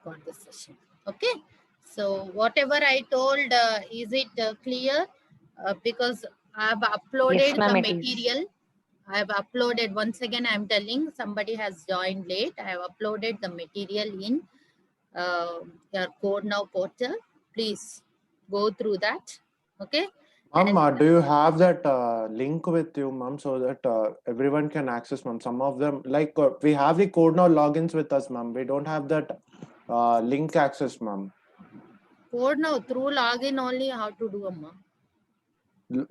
record the session. Okay. So whatever I told, is it clear? Because I have uploaded Yes, ma'am, the it is. material. I have uploaded, once again, I'm telling somebody has joined late. I have uploaded the material in your Code Now portal. Please go through that. Okay. Ma'am, do you have that link with you, ma'am, so that everyone can access, ma'am? Some of them, like we have the Code Now logins with us, ma'am. We don't have that link access, ma'am. Code Now through login only, how to do, amma?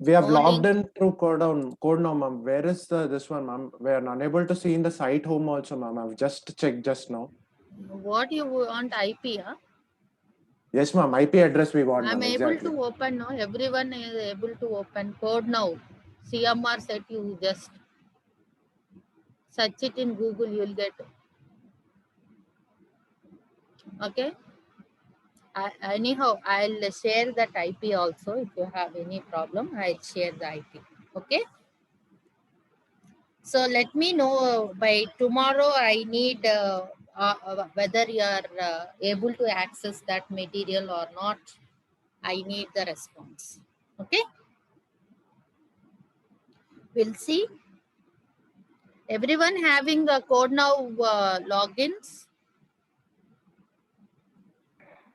We have No logged link. in through Code Now, ma'am. Where is this one, ma'am? We are unable to see in the site home also, ma'am. I've just checked just now. What you want, IP? Huh? Yes, ma'am. IP address we want, I'm ma'am. able Exactly. to open. No, everyone is able to open Code Now. CMR said you just search it in Google, you'll get. Okay. Anyhow, I'll share that IP also. If you have any problem, I'll share the IP. Okay. So let me know by tomorrow. I need whether you are able to access that material or not. I need the response. Okay. We'll see. Everyone having a Code Now logins.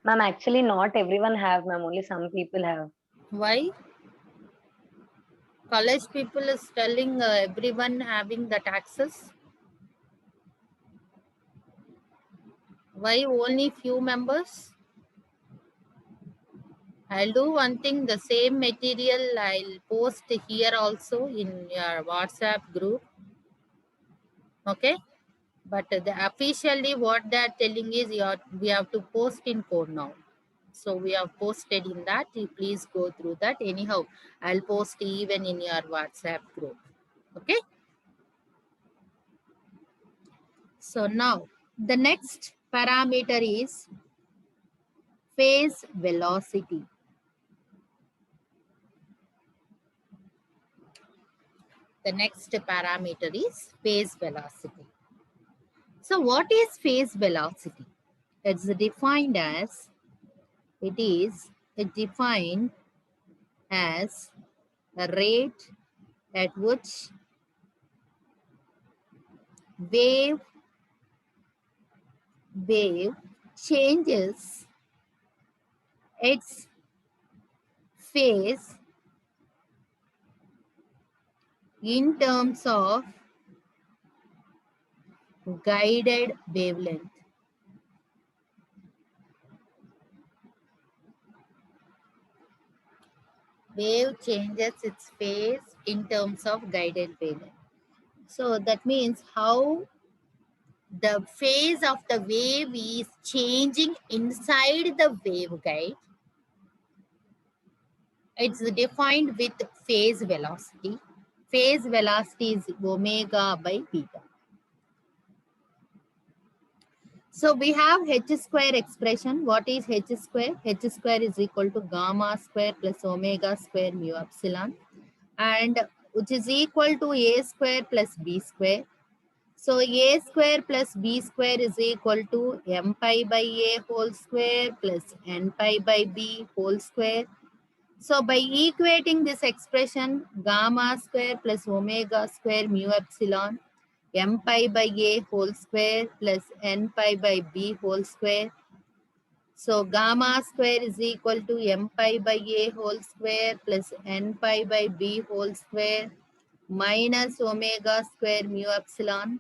Ma'am, actually not everyone have, ma'am. Only some people have. Why? College people is telling everyone having that access. Why only few members? I'll do one thing, the same material I'll post here also in your WhatsApp group. Okay. But officially what they're telling is we have to post in Code Now. So we have posted in that. You please go through that. Anyhow, I'll post even in your WhatsApp group. Okay. So now the next parameter is phase velocity. The next parameter is phase velocity. So what is phase velocity? It's defined as a rate at which wave changes its phase in terms of guided wavelength. Wave changes its phase in terms of guided wavelength. So that means how the phase of the wave is changing inside the waveguide. It's defined with phase velocity. Phase velocity is omega by beta. So we have h square expression. What is h square? H square is equal to gamma square plus omega square mu epsilon, and which is equal to a square plus b square. So a square plus b square is equal to m pi by a whole square plus n pi by b whole square. So by equating this expression, gamma square plus omega square mu epsilon, m pi by a whole square plus n pi by b whole square. So gamma square is equal to m pi by a whole square plus n pi by b whole square minus omega square mu epsilon.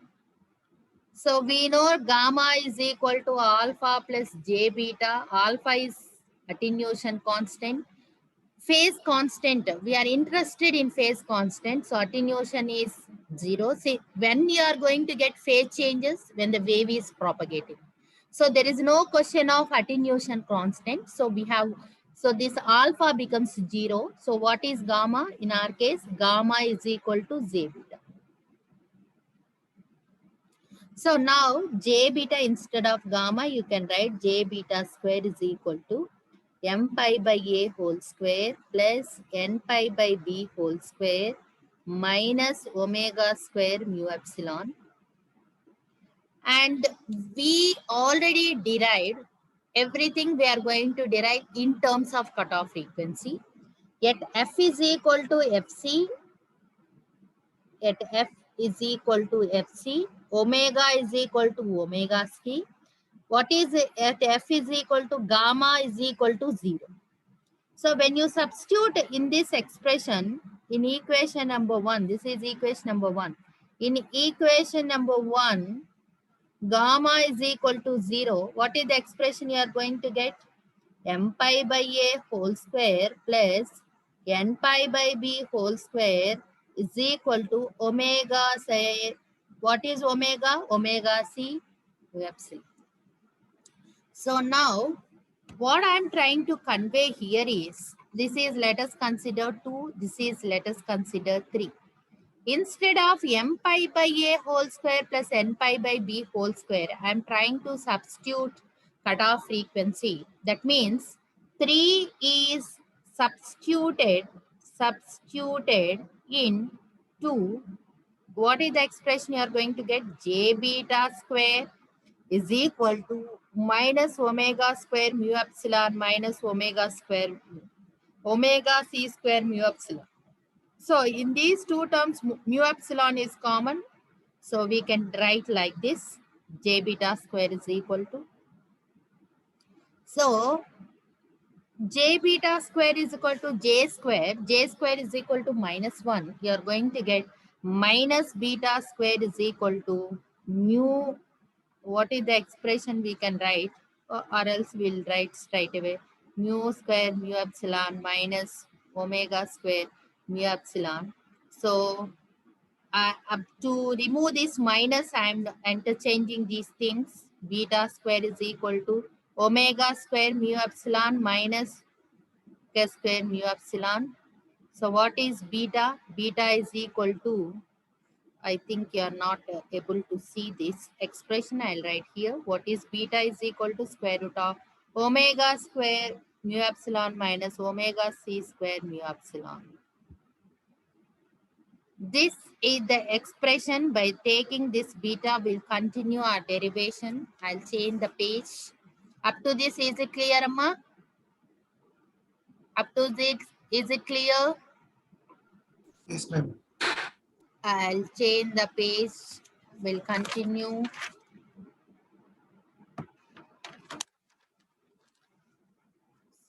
So we know gamma is equal to alpha plus j beta. Alpha is attenuation constant. Phase constant, we are interested in phase constant. So attenuation is 0. See, when you are going to get phase changes, when the wave is propagating. So there is no question of attenuation constant. So we have, so this alpha becomes 0. So what is gamma? In our case, gamma is equal to j beta. So now j beta instead of gamma, you can write j beta square is equal to m pi by a whole square plus n pi by b whole square minus omega square mu epsilon. And we already derived everything we are going to derive in terms of cutoff frequency. Yet f is equal to fc, at f is equal to fc, omega is equal to omega c. What is it? At f is equal to gamma is equal to 0. So when you substitute in this expression, in equation number 1, this is equation number 1. In equation number 1, gamma is equal to 0. What is the expression you are going to get? M pi by a whole square plus n pi by b whole square is equal to omega, say, what is omega? Omega c epsilon. So now, what I am trying to convey here is, this is let us consider 2, this is let us consider 3. Instead of m pi by a whole square plus n pi by b whole square, I am trying to substitute cutoff frequency. That means 3 is substituted in 2. What is the expression you are going to get? J beta square is equal to minus omega square mu epsilon minus omega c square mu epsilon. So in these two terms, mu epsilon is common. So we can write like this, j beta square is equal to. So j beta square is equal to j square is equal to minus 1. You are going to get minus beta square is equal to mu. What is the expression we can write, or else we'll write straight away, mu square mu epsilon minus omega square mu epsilon. So to remove this minus, I'm interchanging these things. Beta square is equal to omega square mu epsilon minus k square mu epsilon. So what is beta? Beta is equal to, I think you are not able to see this expression. I'll write here. What is beta is equal to square root of omega square mu epsilon minus omega c square mu epsilon. This is the expression. By taking this beta, we'll continue our derivation. I'll change the page. Up to this, is it clear, Amma? Up to this, is it clear? Yes, ma'am. I'll change the page. We'll continue.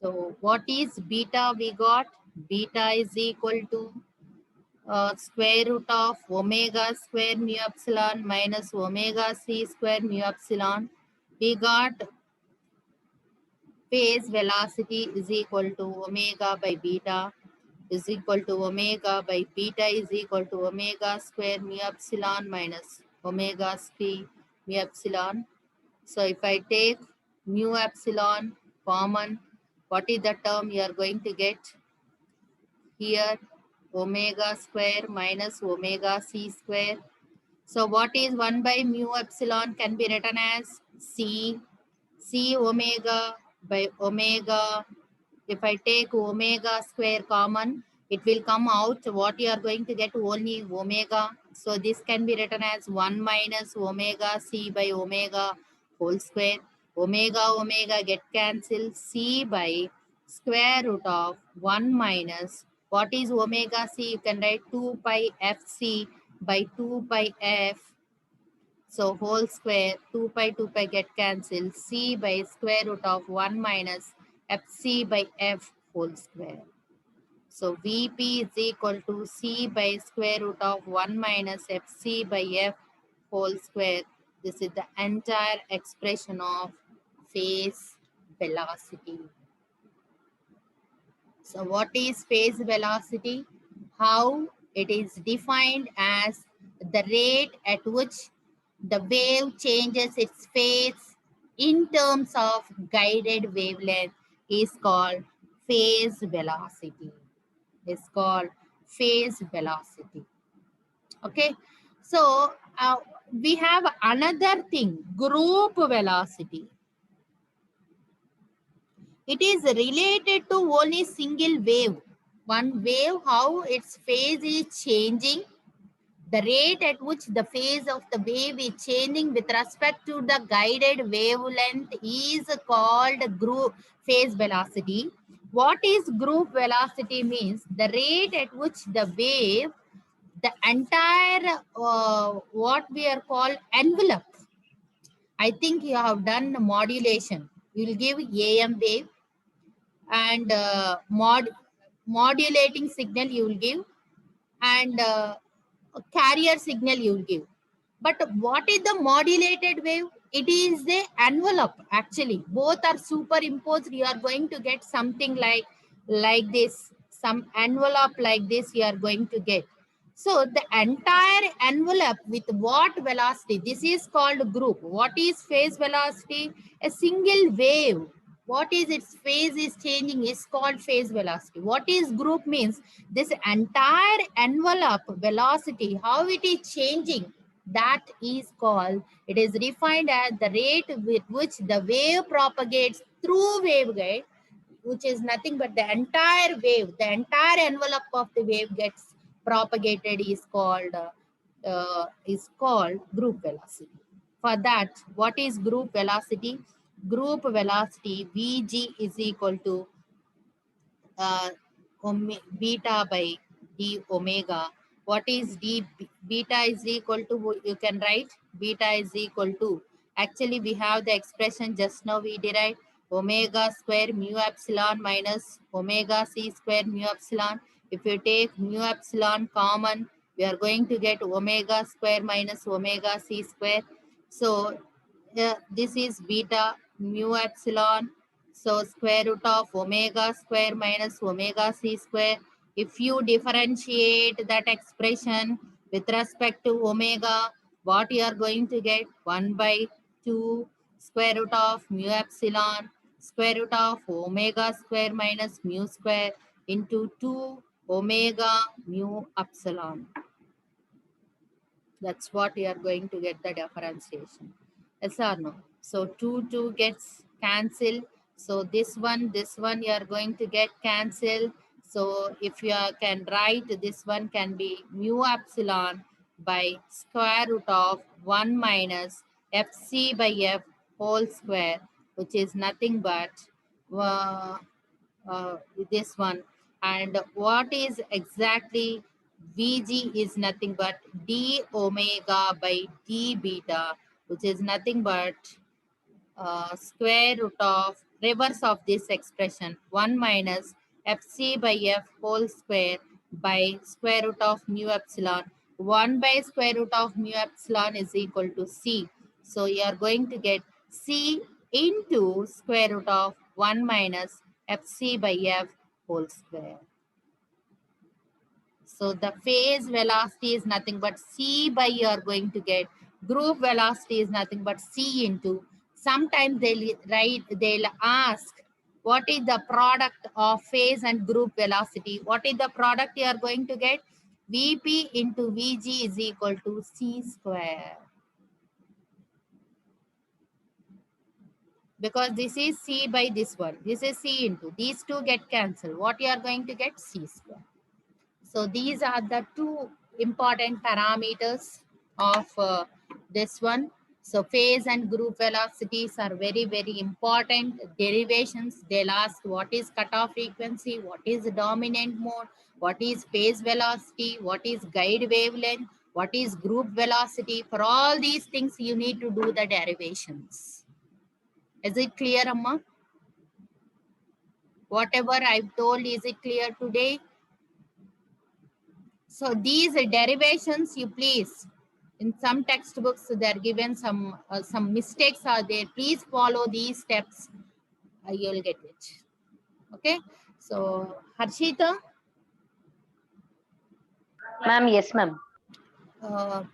So what is beta we got? Beta is equal to square root of omega square mu epsilon minus omega c square mu epsilon. We got phase velocity is equal to omega by beta is equal to omega by beta is equal to omega square mu epsilon minus omega c mu epsilon. So if I take mu epsilon common, what is the term you are going to get? Here omega square minus omega c square. So what is 1 by mu epsilon can be written as c omega by omega. If I take omega square common, it will come out what you are going to get, only omega. So this can be written as 1 minus omega c by omega whole square. Omega get cancelled. C by square root of 1 minus, what is omega c? You can write 2 pi fc by 2 pi f. So whole square, 2 pi get cancelled. C by square root of 1 minus fc by f whole square. So Vp is equal to C by square root of 1 minus fc by f whole square. This is the entire expression of phase velocity. So what is phase velocity? How it is defined as the rate at which the wave changes its phase in terms of guided wavelength is called phase velocity. It's called phase velocity. Okay. So we have another thing, group velocity. It is related to only single wave. One wave, how its phase is changing The rate at which the phase of the wave is changing with respect to the guided wavelength is called group phase velocity. What is group velocity means? The rate at which the wave, the entire what we are called envelope. I think you have done modulation. You will give AM wave and modulating signal you will give, and carrier signal you will give. But what is the modulated wave? It is the envelope actually. Both are superimposed. You are going to get something like this, some envelope like this you are going to get. So the entire envelope with what velocity? This is called group. What is phase velocity? A single wave. What is its phase is changing is called phase velocity. What is group means? This entire envelope velocity, how it is changing, that is called, it is defined as the rate with which the wave propagates through waveguide, which is nothing but the entire wave, the entire envelope of the wave gets propagated is called group velocity. For that, what is group velocity? Group velocity Vg is equal to beta by d omega. What is d? Beta is equal to, you can write beta is equal to, actually we have the expression just now we derived, omega square mu epsilon minus omega c square mu epsilon. If you take mu epsilon common, we are going to get omega square minus omega c square. So this is beta mu epsilon, so square root of omega square minus omega c square. If you differentiate that expression with respect to omega, what you are going to get? 1 by 2 square root of mu epsilon square root of omega square minus mu square into 2 omega mu epsilon. That's what you are going to get the differentiation. Yes or no? So 2 gets cancelled. So this one you are going to get cancelled. So if you can write, this one can be mu epsilon by square root of 1 minus fc by f whole square, which is nothing but this one. And what is exactly Vg is nothing but d omega by d beta, which is nothing but square root of reverse of this expression, 1 minus fc by f whole square by square root of mu epsilon. 1 by square root of mu epsilon is equal to c. So you are going to get c into square root of 1 minus fc by f whole square. So the phase velocity is nothing but c by, you are going to get group velocity is nothing but c into. Sometimes they'll ask what is the product of phase and group velocity. What is the product you are going to get? Vp into Vg is equal to c square. Because this is c by this one. This is c into. These two get cancelled. What you are going to get? C square. So these are the two important parameters of this one. So phase and group velocities are very, very important derivations. They'll ask what is cutoff frequency, what is dominant mode, what is phase velocity, what is guide wavelength, what is group velocity. For all these things, you need to do the derivations. Is it clear, Amma? Whatever I've told, is it clear today? So these derivations, you please, in some textbooks, they are given some mistakes are there. Please follow these steps. You'll get it. Okay. So Harshita. Ma'am, yes, ma'am. Please.